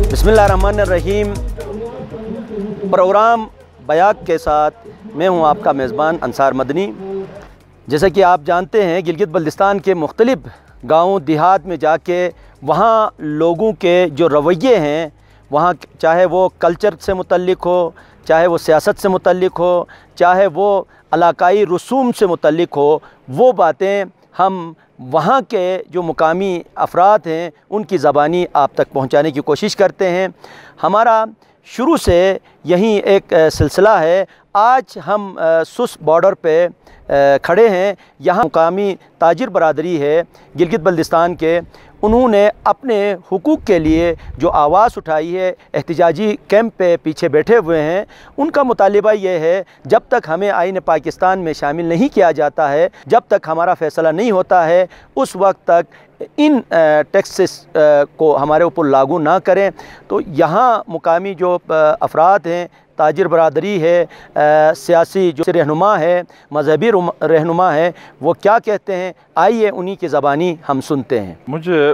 बिस्मिल्लाहिर्रहमानिर्रहीम। प्रोग्राम बयाक के साथ मैं हूं आपका मेज़बान अंसार मदनी। जैसा कि आप जानते हैं, गिलगित बल्तिस्तान के मुख्तलिफ़ गाँव देहात में जाके वहाँ लोगों के जो रवैये हैं, वहाँ चाहे वो कल्चर से मुतल्लिक़ हो, चाहे वो सियासत से मुतल्लिक़ हो, चाहे वो इलाकाई रसूम से मुतल्लिक़ हो, वो बातें हम वहाँ के जो मुकामी अफराद हैं उनकी ज़बानी आप तक पहुँचाने की कोशिश करते हैं। हमारा शुरू से यही एक सिलसिला है। आज हम सुस बॉर्डर पे खड़े हैं। यहाँ मुकामी ताजिर बरादरी है गिलगित बल्तिस्तान के, उन्होंने अपने हुकूक़ के लिए जो आवाज़ उठाई है, एहतिजाजी कैंप पे पीछे बैठे हुए हैं। उनका मुतालिबा ये है, जब तक हमें आईन पाकिस्तान में शामिल नहीं किया जाता है, जब तक हमारा फ़ैसला नहीं होता है, उस वक्त तक इन टैक्सेस को हमारे ऊपर लागू ना करें। तो यहाँ मुकामी जो अफराद हैं, ताजिर बरादरी है, सियासी जो रहनुमा है, मजहबी रहनुमा है, वो क्या कहते हैं, आइए उन्हीं की ज़बानी हम सुनते हैं। मुझे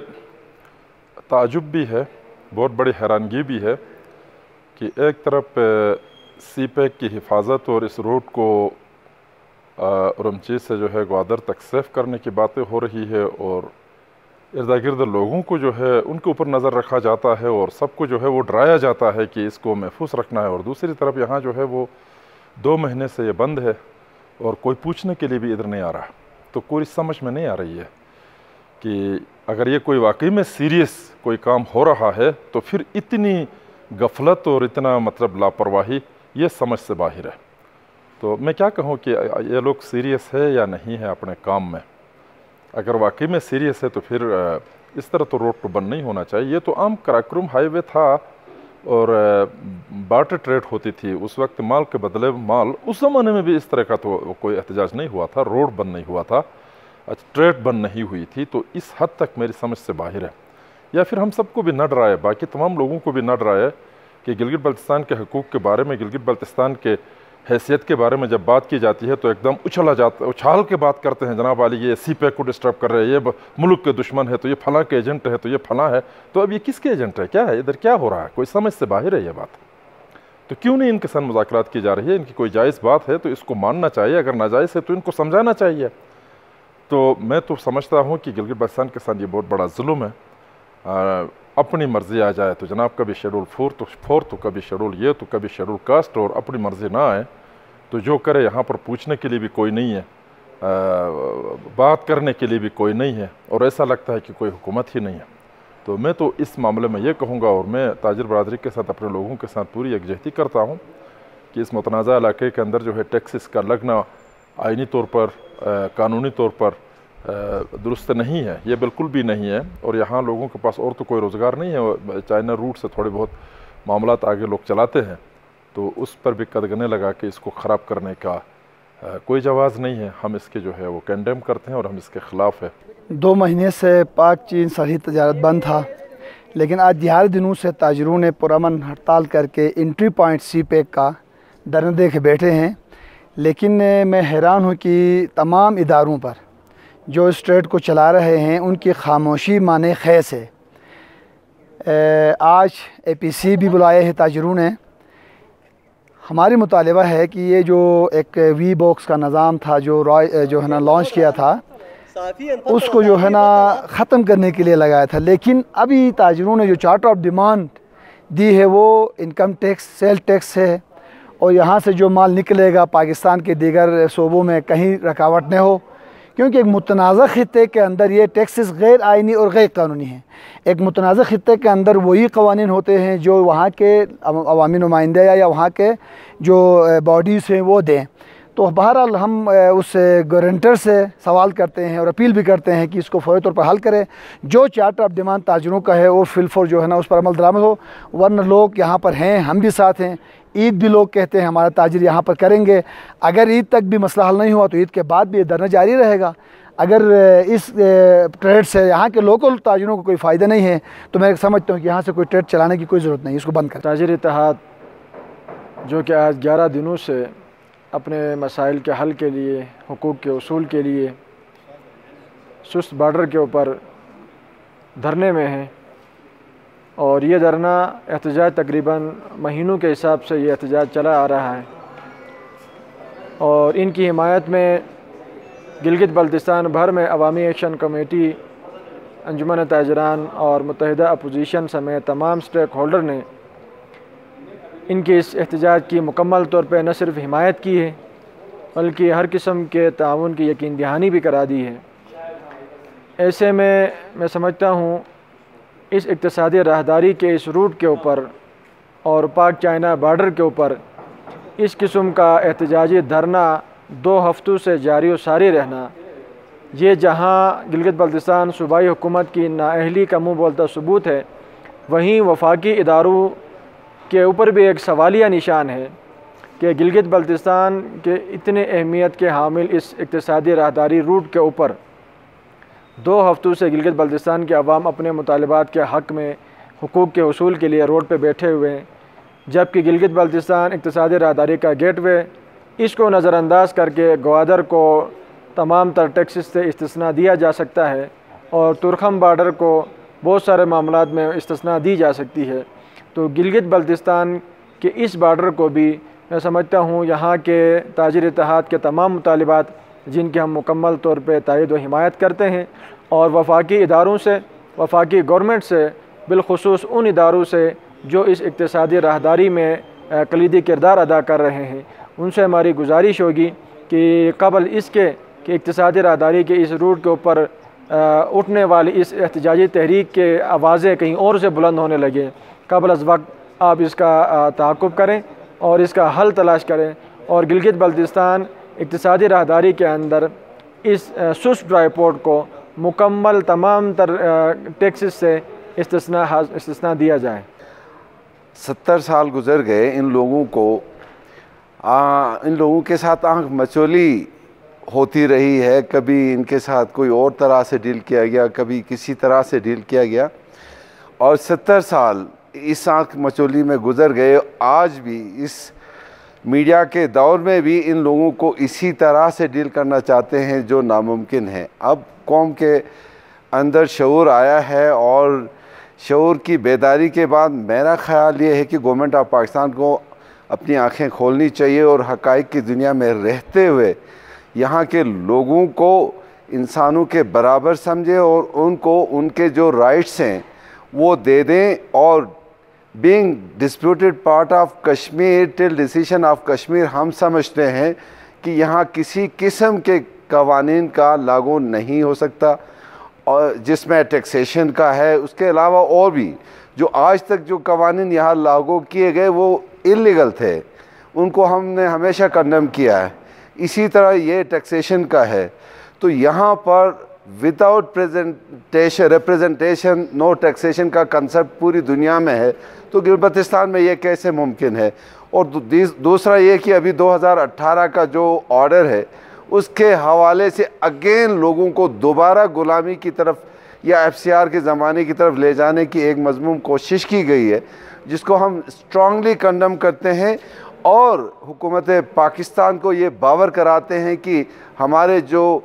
ताजुब भी है, बहुत बड़ी हैरानगी भी है कि एक तरफ सीपैक की हिफाजत और इस रोड को उरमची से जो है ग्वादर तक सेफ करने की बातें हो रही है, और इर्दा गिर्द लोगों को जो है उनके ऊपर नज़र रखा जाता है और सबको जो है वो डराया जाता है कि इसको महफूज रखना है। और दूसरी तरफ यहाँ जो है वो 2 महीने से ये बंद है और कोई पूछने के लिए भी इधर नहीं आ रहा। तो कोई समझ में नहीं आ रही है कि अगर ये कोई वाकई में सीरियस कोई काम हो रहा है तो फिर इतनी गफलत और इतना मतलब लापरवाही ये समझ से बाहर है। तो मैं क्या कहूँ कि ये लोग सीरियस है या नहीं है अपने काम में। अगर वाकई में सीरियस है तो फिर इस तरह तो रोड पर बंद नहीं होना चाहिए। ये तो आम कराक्रम हाईवे था और बार्टर ट्रेड होती थी, उस वक्त माल के बदले माल। उस ज़माने में भी इस तरह का तो कोई एहतजाज नहीं हुआ था, रोड बंद नहीं हुआ था, ट्रेड बंद नहीं हुई थी। तो इस हद तक मेरी समझ से बाहर है। या फिर हम सबको भी न डराए, बाकी तमाम लोगों को भी न डराए कि गिलगित बल्तिस्तान के हकूक़ के बारे में, गिलगित बल्तिस्तान के हैसियत के बारे में जब बात की जाती है तो एकदम उछाल के बात करते हैं, जनाब वाली ये सीपैक को डिस्टर्ब कर रहे हैं, ये मुल्क के दुश्मन है, तो ये फलां के एजेंट है, तो ये फलां है। तो अब ये किसके एजेंट है, क्या है, इधर क्या हो रहा है, कोई समझ से बाहर है ये बात। तो क्यों नहीं इनके साथ मुज़ाकरात की जा रही है? इनकी कोई जायज़ बात है तो इसको मानना चाहिए, अगर नाजायज़ है तो इनको समझाना चाहिए। तो मैं तो समझता हूँ कि गिलगित बल्तिस्तान के साथ ये बहुत बड़ा जुल्म है। अपनी मर्ज़ी आ जाए तो जनाब कभी शेड्यूल 4 तो कभी शेड्यूल ये तो कभी शेड्यूल कास्ट, और अपनी मर्ज़ी ना आए तो जो करे। यहाँ पर पूछने के लिए भी कोई नहीं है, बात करने के लिए भी कोई नहीं है, और ऐसा लगता है कि कोई हुकूमत ही नहीं है। तो मैं तो इस मामले में ये कहूँगा, और मैं ताजिर बरादरी के साथ अपने लोगों के साथ पूरी यकजहती करता हूँ कि इस मुतनाज़ा इलाके के अंदर जो है टैक्सेस का लगना आइनी तौर पर, कानूनी तौर पर दुरुस्त नहीं है, ये बिल्कुल भी नहीं है। और यहाँ लोगों के पास और तो कोई रोज़गार नहीं है, चाइना रूट से थोड़े बहुत मामलात आगे लोग चलाते हैं, तो उस पर भी कदगने लगा के इसको ख़राब करने का कोई जवाज़ नहीं है। हम इसके जो है वो कंडेम करते हैं और हम इसके ख़िलाफ़ है। 2 महीने से पाक चीन सरहदी तजारत बंद था, लेकिन आज दिहाड़ी दिनों से ताजिरों ने पुरअमन हड़ताल करके एंट्री पॉइंट सीपैक का धरना दे के बैठे हैं। लेकिन मैं हैरान हूँ कि तमाम इदारों पर जो इस ट्रेड को चला रहे हैं उनकी खामोशी माने खैस है। आज APC भी बुलाए हैं ताजिरों ने। हमारी मुतालिबा है कि ये जो एक वी बॉक्स का निज़ाम था जो है ना लॉन्च किया था, उसको जो है ना ख़त्म करने के लिए लगाया था। लेकिन अभी ताजिरों ने जो चार्टर ऑफ डिमांड दी है वो इनकम टैक्स, सेल टैक्स है, और यहाँ से जो माल निकलेगा पाकिस्तान के दीगर सूबों में कहीं रुकावट न हो, क्योंकि एक मुतनाज़ा ख़ित्ते के अंदर ये टैक्सेस गैर आइनी और गैर कानूनी हैं। एक मुतनाज़ा ख़ित्ते के अंदर वही क़वानीन होते हैं जो वहाँ के अवामी नुमाइंदे या वहाँ के जो बॉडीज़ हैं वो दें। तो बहरहाल हम उस गारंटर से सवाल करते हैं और अपील भी करते हैं कि इसको फ़ौरी तौर पर हल करें। जो चार्टर ऑफ डिमांड ताजिरों का है वो फिलफौर जो है ना उस पर अमल दरामद हो, वरना लोग यहाँ पर हैं, हम भी साथ हैं। ईद भी लोग कहते हैं हमारा ताजिर यहाँ पर करेंगे। अगर ईद तक भी मसला हल नहीं हुआ तो ईद के बाद भी ये धरना जारी रहेगा। अगर इस ट्रेड से यहाँ के लोकल ताजिरों को कोई फ़ायदा नहीं है तो मैं समझता हूँ कि यहाँ से कोई ट्रेड चलाने की कोई ज़रूरत नहीं, इसको बंद करें। ताजिर इत्तेहाद जो कि आज 11 दिनों से अपने मसाइल के हल के लिए, हुकूक़ के उसूल के लिए सुस्त बॉर्डर के ऊपर धरने में हैं, और ये धरना एहतजाज तकरीबन महीनों के हिसाब से ये एहतजाज चला आ रहा है। और इनकी हिमायत में गिलगित बल्तिस्तान भर में अवामी एक्शन कमेटी, अंजुमन ताजरान और मुत्तहिदा अपोजिशन समेत तमाम स्टेक होल्डर ने इनके इस एहतजाज की मुकम्मल तौर पर न सिर्फ हिमायत की है बल्कि हर किस्म के ताउन की यकीन दहानी भी करा दी है। ऐसे में मैं समझता हूँ इस इक़्तिसादी राहदारी के इस रूट के ऊपर और पाक चाइना बॉर्डर के ऊपर इस किस्म का एहतजाजी धरना 2 हफ्तों से जारी और सारी रहना, ये जहाँ गिलगित बल्तिस्तान सूबाई हुकूमत की नाअहली का मुँह बोलता सबूत है, वहीं वफाकी इदारों के ऊपर भी एक सवालिया निशान है कि गिलगित बल्तिस्तान के इतने अहमियत के हामिल इस इक़्तिसादी राहदारी रूट के ऊपर 2 हफ्तों से गिलगित बल्तिस्तान के अवाम अपने मुतालबात के हक़ में हुकूक़ के उसूल के लिए रोड पर बैठे हुए हैं, जबकि गिलगित बल्तिस्तान इक़्तिसादी राहदारी का गेटवे, इसको नज़रअंदाज करके ग्वादर को तमाम तर टैक्सेस से इस्तिस्ना दिया जा सकता है और तुर्खम बॉर्डर को बहुत सारे मामलात में इस्तिस्ना दी जा सकती है। तो गिलगित बल्तिस्तान के इस बॉर्डर को भी मैं समझता हूँ यहाँ के ताजिर इत्तेहाद के तमाम मुतालिबात जिनकी हम मुकम्मल तौर पर तायद व हिमायत करते हैं और वफाकी इदारों से, वफाकी गवर्नमेंट से, बिलखुसूस उन इदारों से जो इस इक़्तिसादी राहदारी में कलीदी किरदार अदा कर रहे हैं, उनसे हमारी गुजारिश होगी कि कबल इसके कि इक़्तिसादी राहदारी के इस रूट के ऊपर उठने वाली इस एहतजाजी तहरीक के आवाज़ें कहीं और से बुलंद होने लगे, कबल अज़ वक्त आप इसका ताक़ुब करें और इसका हल तलाश करें और गिलगित बल्तिस्तान इक़्तिसादी राहदारी के अंदर इस सुस्त ड्राईपोर्ट को मुकम्मल तमाम तर टैक्सेस से इस्तिस्ना दिया जाए। 70 साल गुज़र गए, इन लोगों के साथ आंख मचोली होती रही है। कभी इनके साथ कोई और तरह से डील किया गया, कभी किसी तरह से डील किया गया और 70 साल इस आंख मचोली में गुज़र गए। आज भी इस मीडिया के दौर में भी इन लोगों को इसी तरह से डील करना चाहते हैं जो नामुमकिन है। अब कौम के अंदर शऊर आया है और शऊर की बेदारी के बाद मेरा ख़्याल ये है कि गवर्नमेंट ऑफ पाकिस्तान को अपनी आंखें खोलनी चाहिए और हक़ाइक़ की दुनिया में रहते हुए यहाँ के लोगों को इंसानों के बराबर समझे और उनको उनके जो राइट्स हैं वो दे दें और being disputed part of Kashmir till decision of Kashmir, हम समझते हैं कि यहाँ किसी किस्म के कवानीन का लागू नहीं हो सकता और जिसमें टैक्सेशन का है। उसके अलावा और भी जो आज तक जो कवानीन यहाँ लागू किए गए वो इल्लीगल थे, उनको हमने हमेशा कंडेम किया है। इसी तरह ये टैक्सेशन का है। तो यहाँ पर विदाउट रिप्रेजेंटेशन नो टैक्सेशन का कंसेप्ट पूरी दुनिया में है, तो गिलगित में ये कैसे मुमकिन है। और दूसरा ये कि अभी 2018 का जो ऑर्डर है उसके हवाले से अगेन लोगों को दोबारा गुलामी की तरफ या FCR के ज़माने की तरफ ले जाने की एक मज़मूम कोशिश की गई है, जिसको हम स्ट्रांगली कंडेम करते हैं और हुकूमत पाकिस्तान को ये बावर कराते हैं कि हमारे जो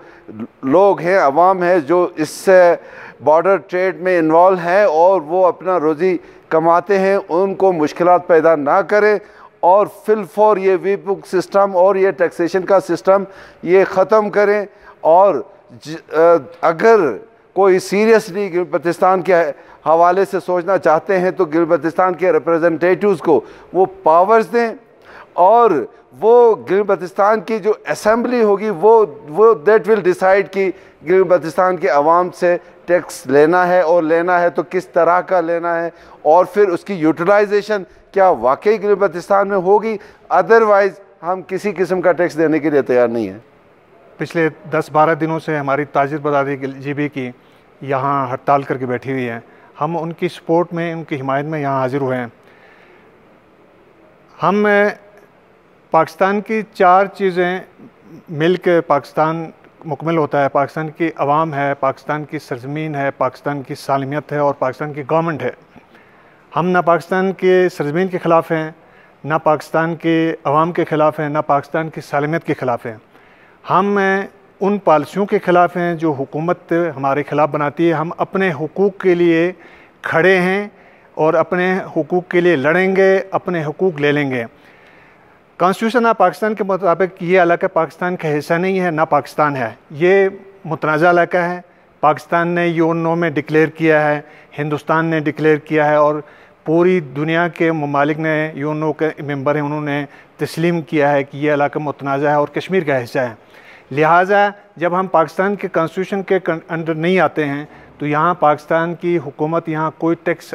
लोग हैं, अवाम है जो इससे बॉर्डर ट्रेड में इन्वॉल्व हैं और वो अपना रोज़ी कमाते हैं, उनको मुश्किलात पैदा ना करें और फिल फॉर ये वीपुक सिस्टम और ये टैक्सेशन का सिस्टम ये ख़त्म करें। और अगर कोई सीरियसली गिलगित के हवाले से सोचना चाहते हैं तो गिलगित के रिप्रेजेंटेटिव्स को वो पावर्स दें और वो गिलगित की जो असेंबली होगी वो दैट विल डिसाइड कि गिलगित के अवाम से टैक्स लेना है और लेना है तो किस तरह का लेना है और फिर उसकी यूटिलाइजेशन क्या वाकई गिलगित में होगी। अदरवाइज़ हम किसी किस्म का टैक्स देने के लिए तैयार नहीं है। पिछले 10-12 दिनों से हमारी ताजिर बरादरी GB की यहाँ हड़ताल करके बैठी हुई है। हम उनकी सपोर्ट में, उनकी हिमायत में यहाँ हाजिर हुए हैं। हम पाकिस्तान की 4 चीज़ें मिल के पाकिस्तान मुकम्मल होता है। पाकिस्तान की अवाम है, पाकिस्तान की सरज़मीन है, पाकिस्तान की सालमियत है और पाकिस्तान की गवर्नमेंट है। हम ना पाकिस्तान के सरज़मीन के ख़िलाफ़ हैं, ना पाकिस्तान के अवाम के ख़िलाफ़ हैं, ना पाकिस्तान की सालमियत के ख़िलाफ़ हैं। हम उन पॉलिसियों के ख़िलाफ़ हैं जो हुकूमत हमारे ख़िलाफ़ बनाती है। हम अपने हुकूक़ के लिए खड़े हैं और अपने हुकूक के लिए लड़ेंगे, अपने हुकूक ले लेंगे। कॉन्स्टिट्यूशन ऑफ पाकिस्तान के मुताबिक ये इलाका पाकिस्तान का हिस्सा नहीं है, ना पाकिस्तान है, ये मुतनाज़ा इलाका है। पाकिस्तान ने यूएनओ में डिक्लेयर किया है, हिंदुस्तान ने डिक्लेयर किया है और पूरी दुनिया के ममालिक ने, यूएनओ के मेंबर हैं, उन्होंने तस्लीम किया है कि ये इलाका मुतनाज़ा है और कश्मीर का हिस्सा है। लिहाजा जब हम पाकिस्तान के कॉन्स्टिट्यूशन के अंडर नहीं आते हैं तो यहाँ पाकिस्तान की हुकूमत यहाँ कोई टैक्स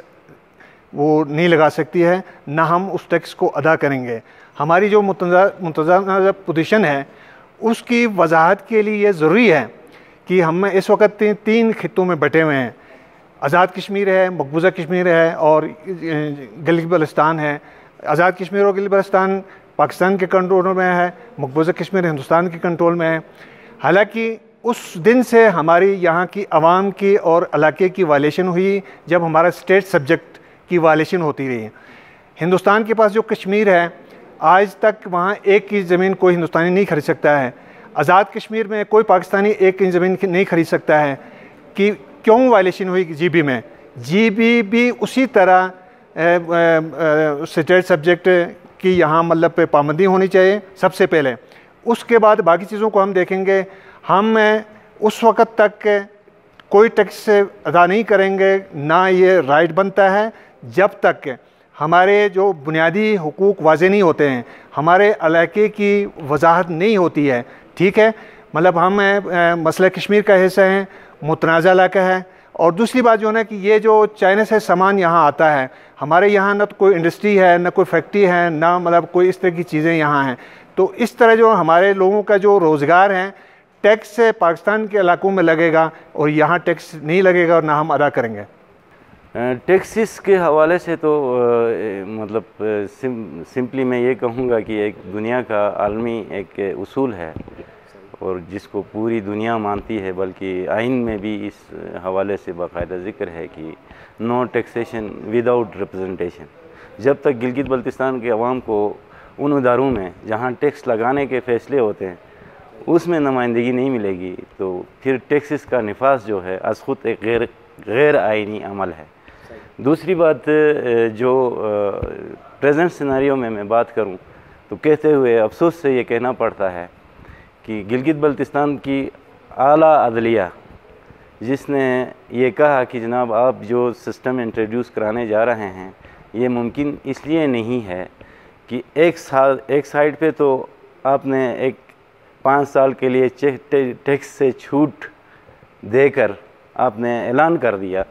वो नहीं लगा सकती है, ना हम उस टैक्स को अदा करेंगे। हमारी जो मुतनाज़ा पोजीशन है उसकी वजाहत के लिए ये ज़रूरी है कि हम इस वक्त तीन खित्तों में बटे हुए हैं। आज़ाद कश्मीर है, मकबूजा कश्मीर है और गिलगित बल्तिस्तान है। आज़ाद कश्मीर और गिलगित बल्तिस्तान पाकिस्तान के कंट्रोल में है, मकबूजा कश्मीर हिंदुस्तान के कंट्रोल में है। हालांकि उस दिन से हमारी यहाँ की आवाम की और इलाके की वायलेशन हुई जब हमारा स्टेट सब्जेक्ट की वायलेशन होती रही। हिंदुस्तान के पास जो कश्मीर है आज तक वहाँ एक की ज़मीन कोई हिंदुस्तानी नहीं खरीद सकता है। आज़ाद कश्मीर में कोई पाकिस्तानी एक की ज़मीन नहीं खरीद सकता है। कि क्यों वायलेशन हुई जीबी में? जीबी भी उसी तरह स्टेट सब्जेक्ट की यहाँ मतलब पे पाबंदी होनी चाहिए सबसे पहले, उसके बाद बाकी चीज़ों को हम देखेंगे। हम उस वक़्त तक कोई टैक्स अदा नहीं करेंगे, ना ये राइट बनता है जब तक हमारे जो बुनियादी हुकूक वाज़े नहीं होते हैं, हमारे इलाके की वजाहत नहीं होती है। ठीक है, मतलब हम मसला कश्मीर का हिस्सा हैं, मुतनाज़ा इलाका है। और दूसरी बात जो है ना कि ये जो चाइना से सामान यहाँ आता है, हमारे यहाँ ना तो कोई इंडस्ट्री है, ना कोई फैक्ट्री है, ना मतलब कोई इस तरह की चीज़ें यहाँ हैं। तो इस तरह जो हमारे लोगों का जो रोज़गार है टैक्स पाकिस्तान के इलाकों में लगेगा और यहाँ टैक्स नहीं लगेगा और ना हम अदा करेंगे। टैक्सेस के हवाले से तो मतलब सिंपली मैं ये कहूँगा कि एक दुनिया का आलमी एक उसूल है और जिसको पूरी दुनिया मानती है, बल्कि आइन में भी इस हवाले से बाकायदा ज़िक्र है कि नो टैक्सेशन विदाउट रिप्रेजेंटेशन। जब तक गिलगित बल्तिस्तान के अवाम को उन इदारों में जहाँ टैक्स लगाने के फ़ैसले होते हैं उसमें नुमाइंदगी नहीं मिलेगी तो फिर टैक्सेस का निफाज जो है अज़ ख़ुद एक गैर आइनी अमल है। दूसरी बात जो प्रेजेंट सिनेरियो में मैं बात करूं तो कहते हुए अफसोस से ये कहना पड़ता है कि गिलगित बल्तिस्तान की आला अदलिया जिसने ये कहा कि जनाब आप जो सिस्टम इंट्रोड्यूस कराने जा रहे हैं ये मुमकिन इसलिए नहीं है कि एक साइड पे तो आपने एक 5 साल के लिए टैक्स से छूट देकर आपने ऐलान कर दिया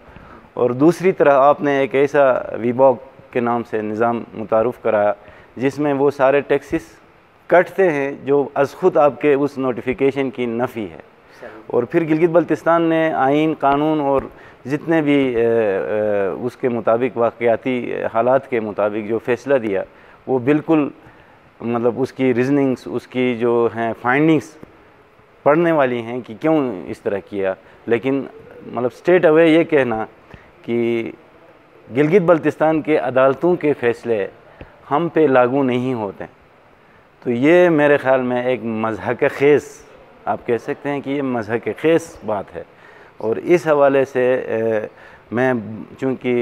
और दूसरी तरह आपने एक ऐसा वीबॉक के नाम से निज़ाम मुतारुफ़ कराया जिसमें वो सारे टैक्सेस कटते हैं जो अज़ ख़ुद आपके उस नोटिफिकेशन की नफ़ी है। और फिर गिलगित बल्तिस्तान ने आइन कानून और जितने भी उसके मुताबिक वाक़याती हालात के मुताबिक जो फ़ैसला दिया वो बिल्कुल मतलब उसकी रीज़निंग्स, उसकी जो हैं फाइंडिंग्स पढ़ने वाली हैं कि क्यों इस तरह किया। लेकिन मतलब स्ट्रेट अवे ये कहना कि गिलगित बल्तिस्तान के अदालतों के फ़ैसले हम पे लागू नहीं होते तो ये मेरे ख़्याल में एक मज़हक़ ख़ेज़ आप कह सकते हैं कि ये मज़हक़ ख़ेज़ बात है। और इस हवाले से मैं चूँकि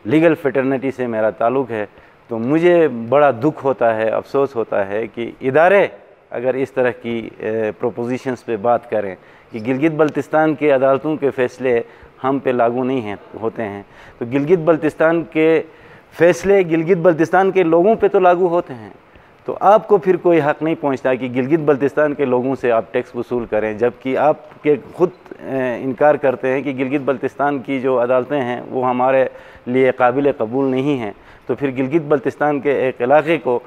लीगल फ्रेटर्निटी से मेरा ताल्लुक़ है तो मुझे बड़ा दुख होता है, अफसोस होता है कि इदारे अगर इस तरह की प्रोपोजिशंस पे बात करें कि गिलगित बल्तिस्तान के अदालतों के फ़ैसले हम पे लागू नहीं होते हैं तो गिलगित बल्तिस्तान के फ़ैसले गिलगित बल्तिस्तान के लोगों पे तो लागू होते हैं। तो आपको फिर कोई हक़ नहीं पहुंचता कि गिलगित बल्तिस्तान के लोगों से आप टैक्स वसूल करें, जबकि आप के ख़ुद इनकार करते हैं कि गिलगित बल्तिस्तान की जो अदालतें हैं वो हमारे लिए काबिल कबूल नहीं हैं। तो फिर गिलगित बल्तिस्तान के एक इलाके को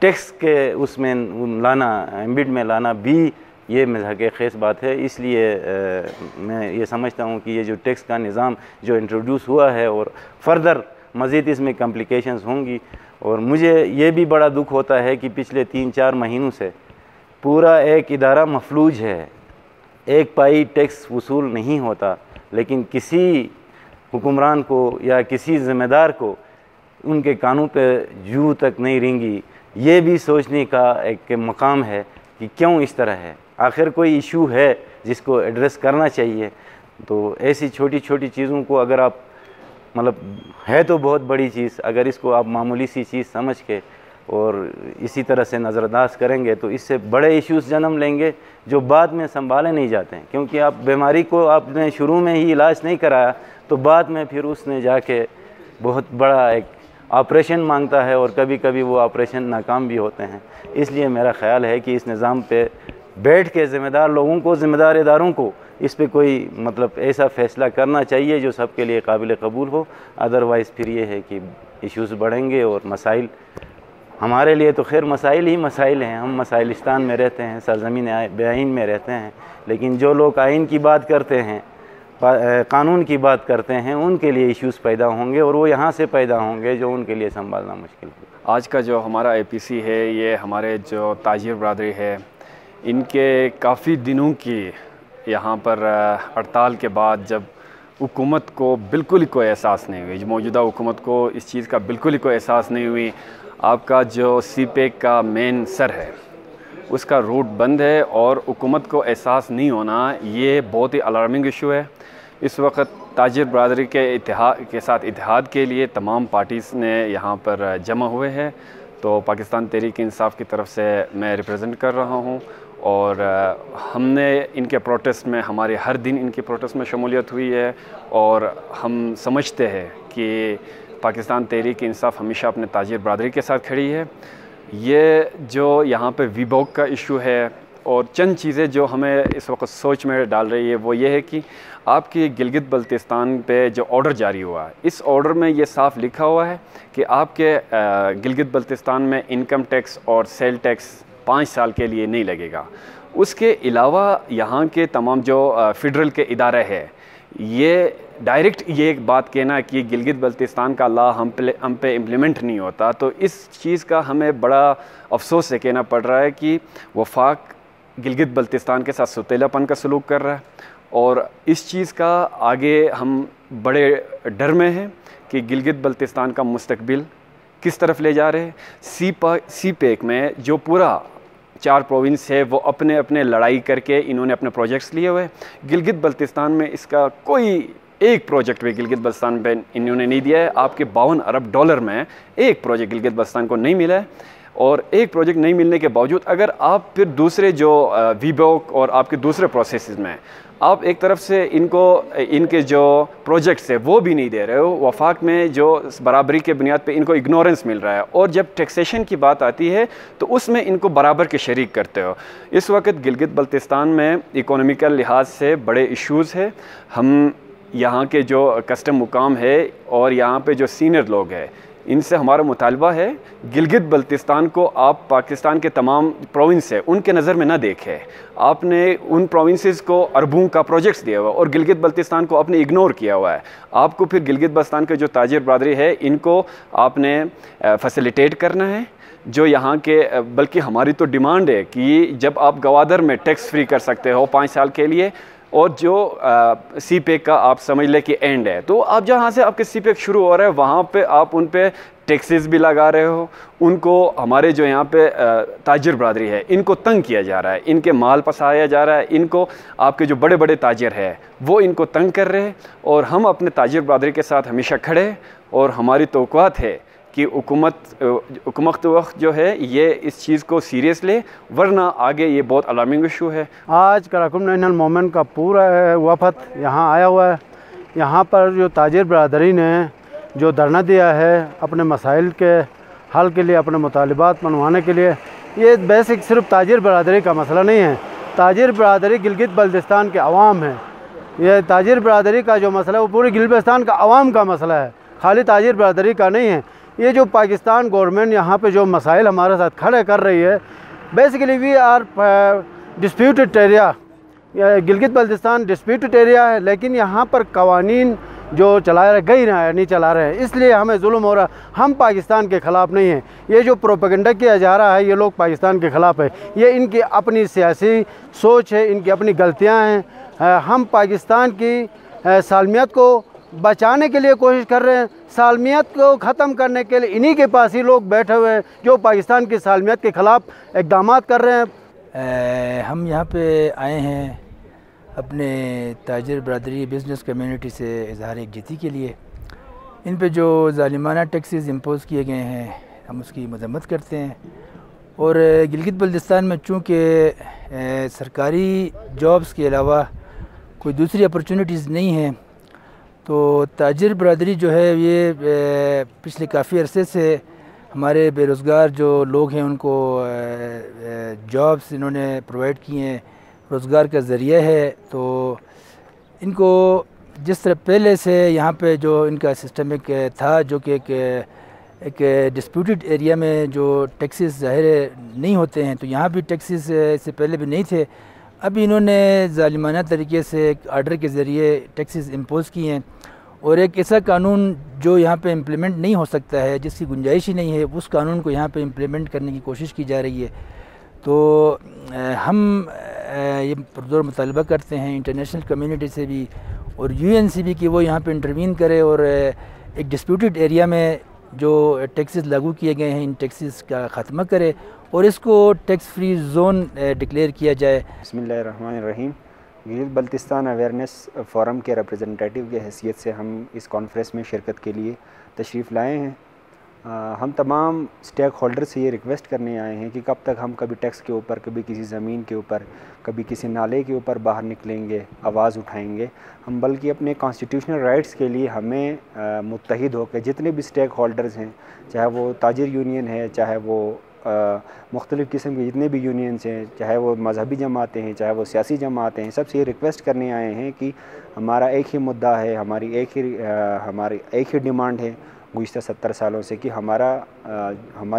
टैक्स के उसमें लाना, एम्बिट में लाना भी ये मज़हक़ ख़ेज़ बात है। इसलिए मैं ये समझता हूँ कि ये जो टैक्स का निज़ाम जो इंट्रोड्यूस हुआ है और फर्दर मज़ीद इसमें कॉम्प्लिकेशंस होंगी। और मुझे ये भी बड़ा दुख होता है कि पिछले 3-4 महीनों से पूरा एक इदारा मफलूज है, एक पाई टैक्स वसूल नहीं होता, लेकिन किसी हुक्मरान को या किसी ज़िम्मेदार को उनके कानों पे जू तक नहीं रेंगी। ये भी सोचने का एक मकाम है कि क्यों इस तरह है। आखिर कोई इशू है जिसको एड्रेस करना चाहिए। तो ऐसी छोटी छोटी चीज़ों को अगर आप मतलब है तो बहुत बड़ी चीज़, अगर इसको आप मामूली सी चीज़ समझ के और इसी तरह से नज़रअंदाज करेंगे तो इससे बड़े इश्यूज़ जन्म लेंगे जो बाद में संभाले नहीं जाते हैं। क्योंकि आप बीमारी को आपने शुरू में ही इलाज नहीं कराया तो बाद में फिर उसने जाके बहुत बड़ा एक ऑपरेशन मांगता है और कभी कभी वो ऑपरेशन नाकाम भी होते हैं। इसलिए मेरा ख़्याल है कि इस निज़ाम पे बैठ के ज़िम्मेदार लोगों को, ज़िम्मेदार इदारों को इस पे कोई मतलब ऐसा फ़ैसला करना चाहिए जो सबके लिए काबिल कबूल हो। अदरवाइज़ फिर ये है कि इश्यूज़ बढ़ेंगे और मसाइल, हमारे लिए तो खैर मसाइल ही मसाइल हैं, हम मसाइलिस्तान में रहते हैं, सरज़मीन बेआइन में रहते हैं, लेकिन जो लोग आइन की बात करते हैं, कानून की बात करते हैं, उनके लिए इश्यूज़ पैदा होंगे और वो यहाँ से पैदा होंगे जो उनके लिए संभालना मुश्किल है। आज का जो हमारा APC है, ये हमारे जो ताजिर बरदरी है, इनके काफ़ी दिनों की यहाँ पर हड़ताल के बाद जब हुकूमत को बिल्कुल ही कोई एहसास नहीं हुई, मौजूदा हुकूमत को इस चीज़ का बिल्कुल ही कोई एहसास नहीं हुई, आपका जो CPEC का मेन सर है उसका रूट बंद है और हुकूमत को एहसास नहीं होना, ये बहुत ही अलार्मिंग इशू है। इस वक्त ताजिर बरदरी के साथ इत्तेहाद के लिए तमाम पार्टीज़ ने यहाँ पर जमा हुए हैं। तो पाकिस्तान तहरीक इंसाफ की तरफ से मैं रिप्रेजेंट कर रहा हूँ और हमने इनके प्रोटेस्ट में, हमारे हर दिन इनके प्रोटेस्ट में शमूलियत हुई है और हम समझते हैं कि पाकिस्तान तहरीक इंसाफ हमेशा अपने ताजिर बरदरी के साथ खड़ी है। ये जो यहाँ पे वीबॉक का इशू है और चंद चीज़ें जो हमें इस वक्त सोच में डाल रही है वो ये है कि आपकी गिलगित बल्तिस्तान पे जो ऑर्डर जारी हुआ है, इस ऑर्डर में ये साफ लिखा हुआ है कि आपके गिलगित बल्तिस्तान में इनकम टैक्स और सेल टैक्स 5 साल के लिए नहीं लगेगा। उसके अलावा यहाँ के तमाम जो फेडरल के इदारे हैं, ये डायरेक्ट ये एक बात कहना कि गिलगित बल्तिस्तान का लॉ हम पे इम्प्लीमेंट नहीं होता, तो इस चीज़ का हमें बड़ा अफसोस से कहना पड़ रहा है कि वफाक गिलगित बल्तिस्तान के साथ सुतीलापन का सलूक कर रहा है और इस चीज़ का आगे हम बड़े डर में हैं कि गिलगित बल्तिस्तान का मुस्तकबिल किस तरफ ले जा रहे हैं। CPEC में जो पूरा 4 प्रोविंस है वो अपने अपने लड़ाई करके इन्होंने अपने प्रोजेक्ट्स लिए हुए। गिलगित बल्तिस्तान में इसका कोई एक प्रोजेक्ट भी गिलगित बल्तिस्तान पे इन्होंने नहीं दिया है। आपके $52 अरब में एक प्रोजेक्ट गिलगित बल्तिस्तान को नहीं मिला है और एक प्रोजेक्ट नहीं मिलने के बावजूद अगर आप फिर दूसरे जो वीबॉक और आपके दूसरे प्रोसेसेस में आप एक तरफ से इनके जो प्रोजेक्ट्स है वो भी नहीं दे रहे हो, वफाक में जो बराबरी के बुनियाद पे इनको इग्नोरेंस मिल रहा है और जब टैक्सेशन की बात आती है तो उसमें इनको बराबर के शरीक करते हो। इस वक्त गिलगित बल्तिस्तान में इकोनॉमिकल लिहाज से बड़े इश्यूज़ है। हम यहाँ के जो कस्टम मुकाम है और यहाँ पे जो सीनियर लोग हैं, इनसे हमारा मुतालबा है गिलगित बल्तिस्तान को आप पाकिस्तान के तमाम प्रोविंस है उनके नज़र में ना देखें। आपने उन प्रोविंसेस को अरबों का प्रोजेक्ट्स दिया हुआ और गिलगित बल्तिस्तान को आपने इग्नोर किया हुआ है। आपको फिर गिलगित बल्तिस्तान के जो ताजिर बरदरी है इनको आपने फैसिलिटेट करना है। जो यहाँ के, बल्कि हमारी तो डिमांड है कि जब आप गवादर में टैक्स फ्री कर सकते हो 5 साल के लिए और जो CPEC का आप समझ ले कि एंड है, तो आप जहाँ से आपके CPEC शुरू हो रहा है वहाँ पे आप उन पे टैक्सेस भी लगा रहे हो। उनको हमारे जो यहाँ पे ताजिर बरदरी है इनको तंग किया जा रहा है, इनके माल फंसाया जा रहा है, इनको आपके जो बड़े बड़े ताजिर है वो इनको तंग कर रहे हैं और हम अपने ताजिर बरदरी के साथ हमेशा खड़े हैं और हमारी तवक्कुआत है कि हुकूमत वक्त जो है ये इस चीज़ को सीरियस ले, वरना आगे ये बहुत अलार्मिंग इशू है। आज कराकुम नेशनल मूवमेंट का पूरा वफद यहाँ आया हुआ है। यहाँ पर जो ताजिर बरदरी ने जो धरना दिया है अपने मसाइल के हल के लिए, अपने मुतालिबात मनवाने के लिए, ये बेसिक सिर्फ ताजिर बरदरी का मसला नहीं है। ताजिर बरदरी गिलगित बल्तिस्तान के अवाम है। ये ताजिर बरदरी का जो मसला है वो पूरे गिलगित बल्तिस्तान का अवाम का मसला है, खाली ताजिर बरदरी का नहीं है। ये जो पाकिस्तान गवर्नमेंट यहाँ पे जो मसाइल हमारे साथ खड़े कर रही है, basically we are disputed area, Gilgit Baltistan disputed area है, लेकिन यहाँ पर कवानीन जो चला रहे नहीं चला रहे हैं, इसलिए हमें जुल्म हो रहा है। हम पाकिस्तान के ख़िलाफ़ नहीं हैं। ये जो प्रोपेगेंडा किया जा रहा है ये लोग पाकिस्तान के ख़िलाफ़ है, ये इनकी अपनी सियासी सोच है, इनकी अपनी गलतियाँ हैं। हम पाकिस्तान की सालमियत को बचाने के लिए कोशिश कर रहे हैं, सालमियत को ख़त्म करने के लिए इन्हीं के पास ही लोग बैठे हुए हैं जो पाकिस्तान की सालमियत के ख़िलाफ़ इक़दामात कर रहे हैं। हम यहाँ पे आए हैं अपने ताजिर बरदरी बिज़नेस कम्युनिटी से इजहार यकजहती के लिए। इन पे जो ज़ालिमाना टैक्सेस इम्पोज़ किए गए हैं हम उसकी मज़म्मत करते हैं। और गिलगित बल्तिस्तान में चूँकि सरकारी जॉब्स के अलावा कोई दूसरी अपॉर्चुनिटीज़ नहीं हैं, तो ताजिर बरदरी जो है ये पिछले काफ़ी अरसे से हमारे बेरोज़गार जो लोग हैं उनको जॉब्स इन्होंने प्रोवाइड किए हैं, रोज़गार का ज़रिया है। तो इनको जिस तरह पहले से यहाँ पे जो इनका सिस्टम एक था, जो कि एक डिस्प्यूटेड एरिया में जो टैक्सेस ज़ाहिर नहीं होते हैं, तो यहाँ भी टैक्सेस इससे पहले भी नहीं थे। अभी इन्होंने ज़ालिमाना तरीके से एक आर्डर के ज़रिए टैक्सेस इम्पोज़ किए हैं और एक ऐसा कानून जो यहाँ पे इम्प्लीमेंट नहीं हो सकता है, जिसकी गुंजाइश ही नहीं है, उस कानून को यहाँ पे इम्प्लीमेंट करने की कोशिश की जा रही है। तो हम ये पुरज़ोर मुतालबा करते हैं इंटरनेशनल कम्युनिटी से भी और UN से भी कि वो यहाँ पे इंटरवीन करे और एक डिस्प्यूटेड एरिया में जो टैक्सेस लागू किए गए हैं इन टैक्सेस का ख़त्मा करे और इसको टैक्स फ्री जोन डिक्लेयर किया जाए। बिस्मिल्लाहिर्रहमानिर्रहीम। गिलगित बल्तिस्तान अवेयरनेस फ़ोरम के रिप्रेजेंटेटिव की हैसियत से हम इस कॉन्फ्रेंस में शिरकत के लिए तशरीफ़ लाए हैं। हम तमाम स्टेक होल्डर से ये रिक्वेस्ट करने आए हैं कि कब तक हम कभी टैक्स के ऊपर, कभी किसी ज़मीन के ऊपर, कभी किसी नाले के ऊपर बाहर निकलेंगे, आवाज़ उठाएंगे। हम बल्कि अपने कॉन्स्टिट्यूशनल राइट्स के लिए हमें मुत्तहिद होकर जितने भी स्टेक होल्डर्स हैं, चाहे वो ताजिर यूनियन है, चाहे वो मुख्तलिफ़ किस्म के जितने भी यूनियंस हैं, चाहे वो मजहबी जमातें हैं, चाहे वो सियासी जमातें हैं, सबसे ये रिक्वेस्ट करने आए हैं कि हमारा एक ही मुद्दा है, हमारी एक ही डिमांड है गुज़िश्ता 70 सालों से कि हमारा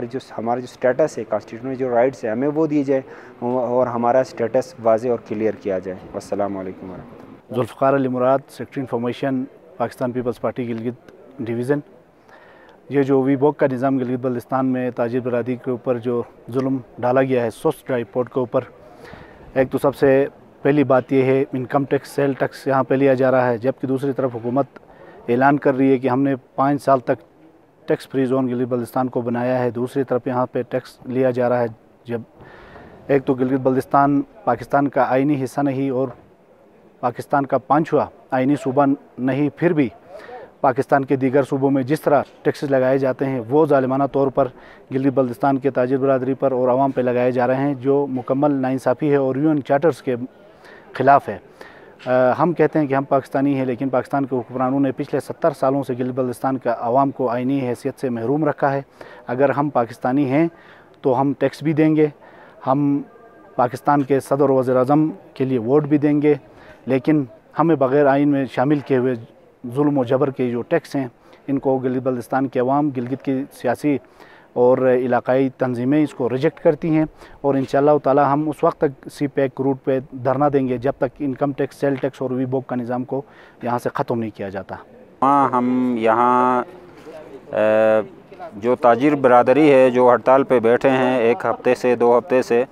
जो स्टेटस है, कॉन्स्टिट्यूशनल जो राइट्स है, हमें वो दिए जाए और हमारा स्टेटस वाज़े और क्लियर किया जाए। अस्सलाम वालेकुम वरहमतुल्लाह। Zulfiqar Ali Murad, secretary information, Pakistan Peoples Party Gilgit division. ये जो वीबॉक का निज़ाम गिलगित बल्तिस्तान में ताजिर बरादरी के ऊपर जो जुल्म डाला गया है सोस्ट ट्राइपोर्ट के ऊपर, एक तो सबसे पहली बात यह है इनकम टैक्स, सेल टैक्स यहाँ पे लिया जा रहा है, जबकि दूसरी तरफ हुकूमत ऐलान कर रही है कि हमने 5 साल तक tax free zone Gilgit Baltistan को बनाया है। दूसरी तरफ यहाँ पे टैक्स लिया जा रहा है, जब एक तो गिलगित बल्तिस्तान पाकिस्तान का आइनी हिस्सा नहीं और पाकिस्तान का 5वां आइनी सूबा नहीं, फिर भी पाकिस्तान के दीगर सूबों में जिस तरह टैक्सेस लगाए जाते हैं वो ज़ालिमाना तौर पर गिलगित बल्तिस्तान के ताजिर बरादरी पर और आवाम पर लगाए जा रहे हैं, जो मुकम्मल नाइंसाफ़ी है और UN चार्टर्स के ख़िलाफ़ है। हम कहते हैं कि हम पाकिस्तानी हैं, लेकिन पाकिस्तान के हुक्मरानों ने पिछले 70 सालों से गिलगित बल्तिस्तान का आवाम को आइनी हैसियत से महरूम रखा है। अगर हम पाकिस्तानी हैं तो हम टैक्स भी देंगे, हम पाकिस्तान के सदर वज़ीर-ए-आज़म के लिए वोट भी देंगे, लेकिन हमें बग़ैर आइन में शामिल किए हुए जुल्म व जबर के जो टैक्स हैं, इनको गिलगित बल्तिस्तान के अवाम, गिलगित की सियासी और इलाकाई तंजीमें इसको रिजेक्ट करती हैं और इंशाअल्लाह ताला हम उस वक्त तक CPEC रूट पे धरना देंगे जब तक इनकम टैक्स, सेल टैक्स और वीबॉक का निज़ाम को यहाँ से ख़त्म नहीं किया जाता। हम यहाँ जो ताजिर बरादरी है जो हड़ताल पे बैठे हैं 1 हफ़्ते से 2 हफ़्ते से,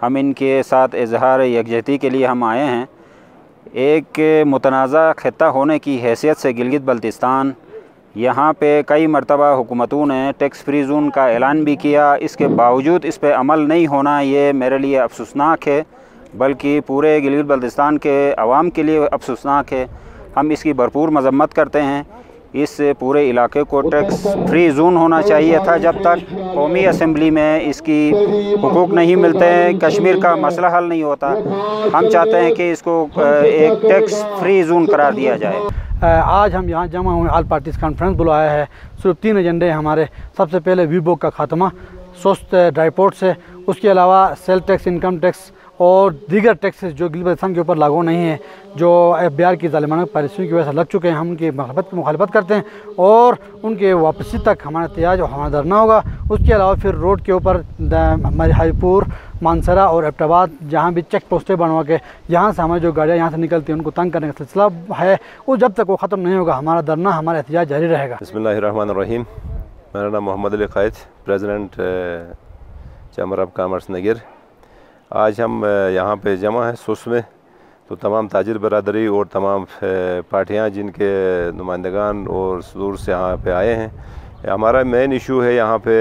हम इनके साथ इजहार यकजहती के लिए हम आए हैं। एक मुतनाज़ा ख़ित्ता होने की हैसियत से गिलगित बल्तिस्तान, यहाँ पे कई मरतबा हुकूमतों ने टैक्स फ्री जोन का ऐलान भी किया, इसके बावजूद इस पे अमल नहीं होना ये मेरे लिए अफसोसनाक है, बल्कि पूरे गिलगित बल्तिस्तान के अवाम के लिए अफसोसनाक है। हम इसकी भरपूर मजम्मत करते हैं। इस पूरे इलाके को टैक्स फ्री जोन होना चाहिए था। जब तक कौमी असम्बली में इसकी हुकूक नहीं मिलते हैं, कश्मीर का मसला हल नहीं होता। हम चाहते हैं कि इसको एक टैक्स फ्री जोन करार दिया जाए। आज हम यहाँ जमा हुए, ऑल पार्टीज़ कॉन्फ्रेंस बुलाया है। सिर्फ 3 एजेंडे हमारे। सबसे पहले वीबॉक का ख़ात्मा सोस्ट ड्राईपोर्ट से, उसके अलावा सेल टैक्स, इनकम टैक्स और दीगर टैक्सेस जो गिलगित बल्तिस्तान के ऊपर लागू नहीं है, जो FBR की ज़ालिमाना पॉलिसियों की वजह से लग चुके हैं, हम उनकी मुखालफत करते हैं और उनके वापसी तक हमारा एहतजाज और हमारा धरना होगा। उसके अलावा फिर रोड के ऊपर हमारे हाईपुर, मानसरा और एबटाबाद जहाँ भी चेक पोस्टें बनवा के यहाँ से हमारी जो गाड़ियाँ यहाँ से निकलती हैं उनको तंग करने का सिलसिला है, वो जब तक वो ख़त्म नहीं होगा हमारा धरना, हमारा एहतजाज जारी रहेगा। बिस्मिल्लाहिर्रहमानिर्रहीम। मेरा नाम Mohammad Ali Qaid, president chamber of commerce Nagar. आज हम यहाँ पे जमा हैं सोस में, तो तमाम ताजिर बरादरी और तमाम पार्टियाँ जिनके नुमाइंदगान और दूर से यहाँ पे आए हैं। हमारा मेन इशू है यहाँ पे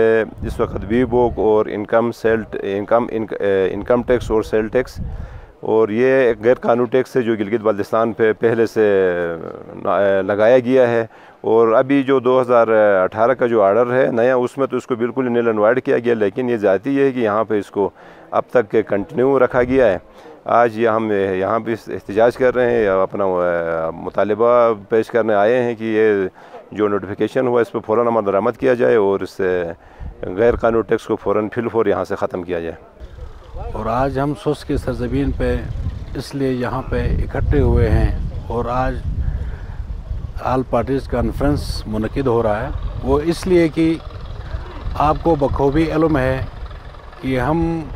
इस वक्त वीबॉक और इनकम टैक्स और सेल टैक्स। और ये एक गैर कानूनी टैक्स है जो गिलगित बल्तिस्तान पे पहले से लगाया गया है। और अभी जो 2018 का जो आर्डर है नया, उसमें तो इसको बिल्कुल नील एंड वाइट किया गया, लेकिन ये ज़ाती है कि यहाँ पे इसको अब तक कंटिन्यू रखा गया है। आज ये हम यहाँ पे एहतजाज कर रहे हैं, अपना मुतालिबा पेश करने आए हैं कि ये जो नोटिफिकेशन हुआ इस पर फ़ौरन अमल दरामद किया जाए और इससे गैर कानूनी टैक्स को फ़ौर यहाँ से ख़त्म किया जाए। और आज हम सुस की सरज़मीन पे इसलिए यहाँ पे इकट्ठे हुए हैं और आज ऑल पार्टीज़ कॉन्फ्रेंस मुनक़िद हो रहा है, वो इसलिए कि आपको बखूबी इल्म है कि हम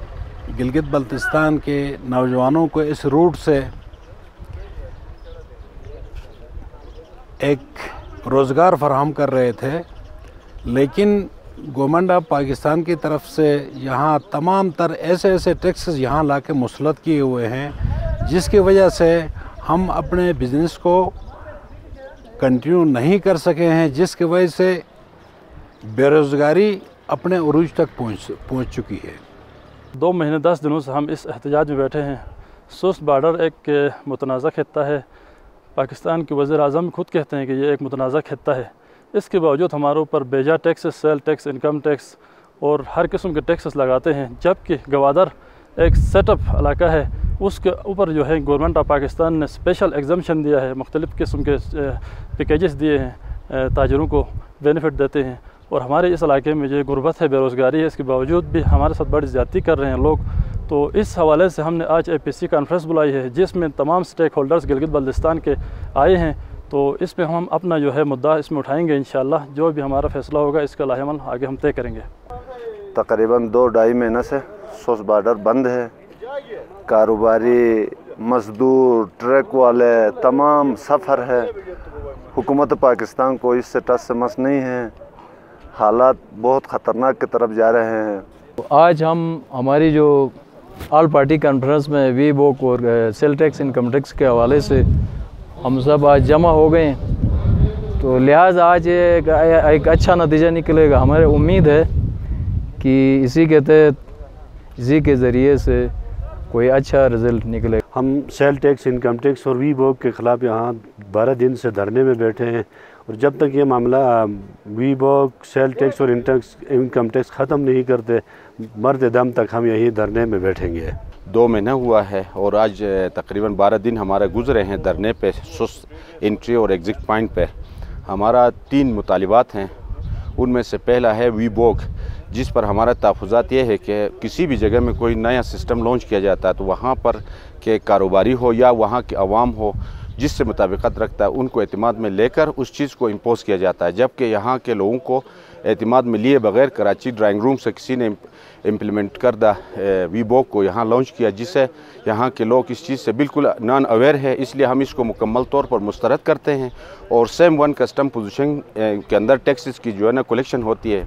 गिलगित बल्तिस्तान के नौजवानों को इस रूट से एक रोज़गार फराहम कर रहे थे, लेकिन गवर्नमेंट ऑफ पाकिस्तान की तरफ से यहाँ तमाम तर ऐसे टैक्सेस यहाँ ला के मुसलत किए हुए हैं, जिसकी वजह से हम अपने बिज़नेस को कंटिन्यू नहीं कर सके हैं, जिसकी वजह से बेरोज़गारी अपने उरूज तक पहुँच चुकी है। 2 महीने 10 दिनों से हम इस एहतजाज में बैठे हैं। सुस्त बॉर्डर एक मुतनाज़ा खित्ता है। पाकिस्तान के वज़ीर आज़म खुद कहते हैं कि ये एक मुतनाज़ा खित्ता है। इसके बावजूद हमारे ऊपर बेजा taxes, sale tax, income tax और हर किस्म के टैक्सेस लगाते हैं, जबकि गवादर एक सेटअप इलाका है, उसके ऊपर जो है गवर्नमेंट ऑफ पाकिस्तान ने स्पेशल एग्जम्पशन दिया है, मुख्तलिफ़ किस्म के पैकेजेस दिए हैं, ताजरों को बेनिफिट देते हैं। और हमारे इस इलाके में जो गुर्बत है, बेरोज़गारी है, इसके बावजूद भी हमारे साथ बड़ी ज़्यादती कर रहे हैं लोग। तो इस हवाले से हमने आज APC कॉन्फ्रेंस बुलाई है, जिसमें तमाम स्टेक होल्डर्स गिलगित बल्तिस्तान के आए हैं। तो इसमें हम अपना जो है मुद्दा इसमें उठाएंगे। इंशाअल्लाह जो भी हमारा फ़ैसला होगा इसका लाहेमल आगे हम तय करेंगे। तकरीबन 2-2.5 महीने से सुस बॉर्डर बंद है। कारोबारी, मज़दूर, ट्रक वाले तमाम सफ़र है। हुकूमत पाकिस्तान को इससे टस से मस नहीं है। हालात बहुत ख़तरनाक की तरफ जा रहे हैं। तो आज हम हमारी जो ऑल पार्टी कॉन्फ्रेंस में वीबोक और सेल टैक्स, इनकम टैक्स के हवाले से हम सब आज जमा हो गए हैं, तो लिहाजा आज एक अच्छा नतीजा निकलेगा। हमारी उम्मीद है कि इसी के तहत, इसी के ज़रिए से कोई अच्छा रिज़ल्ट निकलेगा। हम सेल टैक्स, इनकम टैक्स और वीबोक के ख़िलाफ़ यहाँ 12 दिन से धरने में बैठे हैं, और जब तक ये मामला वीबोक, सेल टैक्स और इनकम टैक्स ख़त्म नहीं करते, मरते दम तक हम यहीं धरने में बैठेंगे। 2 महीना हुआ है और आज तकरीबन 12 दिन हमारे गुजरे हैं धरने पे, सुस एंट्री और एग्ज़िट पॉइंट पे। हमारा 3 मुतालिबात हैं। उनमें से पहला है वीबोक, जिस पर हमारा तहफ़्फ़ुज़ात ये है कि किसी भी जगह में कोई नया सिस्टम लॉन्च किया जाता है तो वहाँ पर के कारोबारी हो या वहाँ के अवाम हो जिससे मुताबिकत रखता है, उनको एतमाद में लेकर उस चीज़ को इम्पोज़ किया जाता है। जबकि यहाँ के लोगों को एतमाद में लिए बगैर कराची ड्राइंग रूम से किसी ने इम्प्लीमेंट करदा वीबोक को यहाँ लॉन्च किया, जिससे यहाँ के लोग इस चीज़ से बिल्कुल नॉन अवेयर है। इसलिए हम इसको मुकम्मल तौर पर मुस्तरद करते हैं। और सेम वन कस्टम पोजीशन के अंदर टैक्सेस की जो है ना कलेक्शन होती है,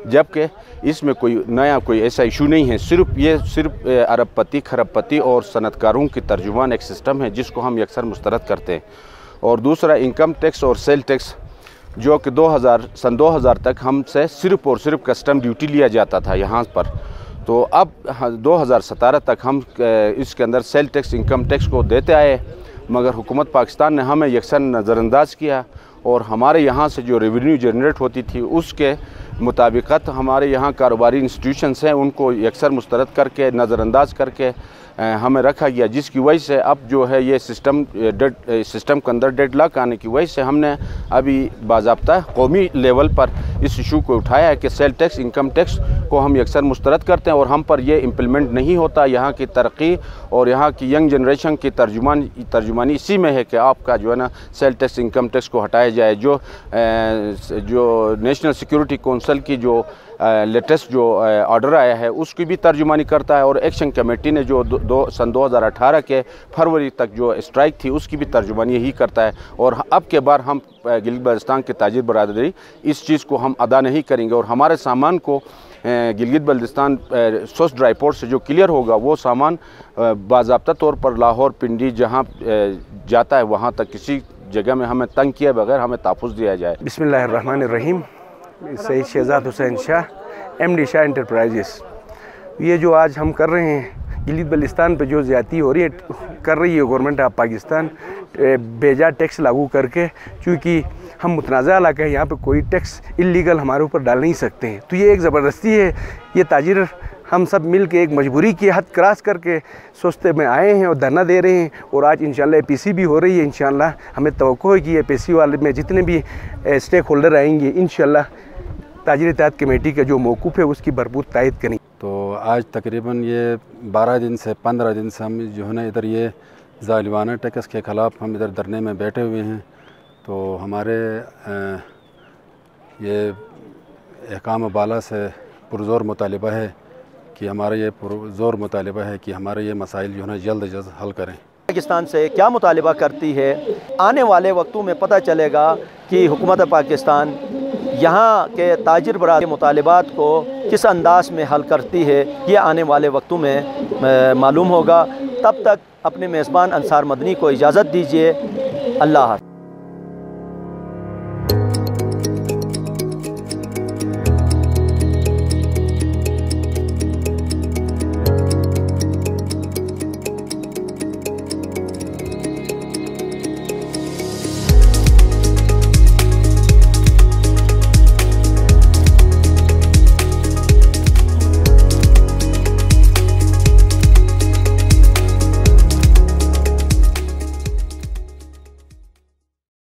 जबकि इसमें कोई ऐसा इशू नहीं है। सिर्फ अरबपति, खरबपति और सनतकारों की तर्जुमान एक सिस्टम है जिसको हम अक्सर मुस्तरद करते हैं। और दूसरा इनकम टैक्स और सेल टैक्स, जो कि सन 2000 तक हमसे सिर्फ़ और सिर्फ कस्टम ड्यूटी लिया जाता था यहाँ पर। तो अब 2017 तक हम इसके अंदर सेल टैक्स, इनकम टैक्स को देते आए, मगर हुकूमत पाकिस्तान ने हमें यकसर नज़रअंदाज किया और हमारे यहाँ से जो रेवेन्यू जनरेट होती थी उसके मुताबिकत हमारे यहाँ कारोबारी इंस्टीट्यूशंस हैं उनको यकसर मुस्तरद करके, नज़रअंदाज करके हमें रखा गया, जिसकी वजह से अब जो है ये सिस्टम के अंदर डेडलॉक आने की वजह से हमने अभी बाज़ाब्ता कौमी लेवल पर इस इशू को उठाया है कि सेल टैक्स, इनकम टैक्स को हम यकसर मुस्तरद करते हैं और हम पर ये इम्प्लीमेंट नहीं होता। यहाँ की तरक्की और यहाँ की यंग जनरेशन की तर्जुमानी इसी में है कि आपका जो है ना सेल टैक्स, इनकम टैक्स को हटाया जाए। जो नेशनल सिक्योरिटी कौंसिल की जो लेटेस्ट जो ऑर्डर आया है उसकी भी तर्जुमानी करता है, और एक्शन कमेटी ने जो सन 2018 के फरवरी तक जो स्ट्राइक थी उसकी भी तर्जुमानी यही करता है। और अब के बार हम गिलगित बल्तिस्तान के ताजिर बरादरी इस चीज़ को हम अदा नहीं करेंगे और हमारे सामान को गिलगित बल्तिस्तान सोस ड्राई पोर्ट से जो क्लियर होगा वो सामान बाज़ाब्ता तौर पर लाहौर, पिंडी जहाँ जाता है वहाँ तक किसी जगह में हमें तंग किए बगैर हमें तहफ़्फ़ुज़ दिया जाए। बिस्मिल्लाहिर्रहमानिर्रहीम। Syed Shahzad Hussain Shah, MD Shah enterprises. ये जो आज हम कर रहे हैं गिलगित बल्तिस्तान पे जो ज़्यादती हो रही है कर रही है गवर्नमेंट ऑफ पाकिस्तान बेजा टैक्स लागू करके, क्योंकि हम मुतनाज़ा इलाका है, यहाँ पे कोई टैक्स इलीगल हमारे ऊपर डाल नहीं सकते हैं। तो ये एक ज़बरदस्ती है, ये ताजिर हम सब मिल के एक मजबूरी की हद क्रॉस करके सोचते में आए हैं और धरना दे रहे हैं। और आज इंशाल्लाह APC भी हो रही है। इंशाल्लाह हमें तवक्को है कि APC वाले में जितने भी स्टेक होल्डर आएंगे इंशाल्लाह ताजिर इत्तेहाद कमेटी का जो मौक़ूफ़ है उसकी भरपूर तायद करेंगे। तो आज तकरीबन ये 12 दिन से 15 दिन से हम जो है ना इधर ये ज़ालिमाना टैक्स के ख़िलाफ़ हम इधर धरने में बैठे हुए हैं। तो हमारे ये अहकाम बाला से पुरज़ोर मुतालिबा है कि हमारा ये पुरज़ोर मुतालिबा है कि हमारे ये मसाइल जो है ना जल्द अज जल्द हल करें। पाकिस्तान से क्या मुतालिबा करती है, आने वाले वक्तों में पता चलेगा कि हुकूमत पाकिस्तान यहाँ के ताजिर बरादरी के मुतालिबात को किस अंदाज में हल करती है, ये आने वाले वक्तों में मालूम होगा। तब तक अपने मेज़बान अंसार मदनी को इजाज़त दीजिए। अल्लाह हाफ़िज़।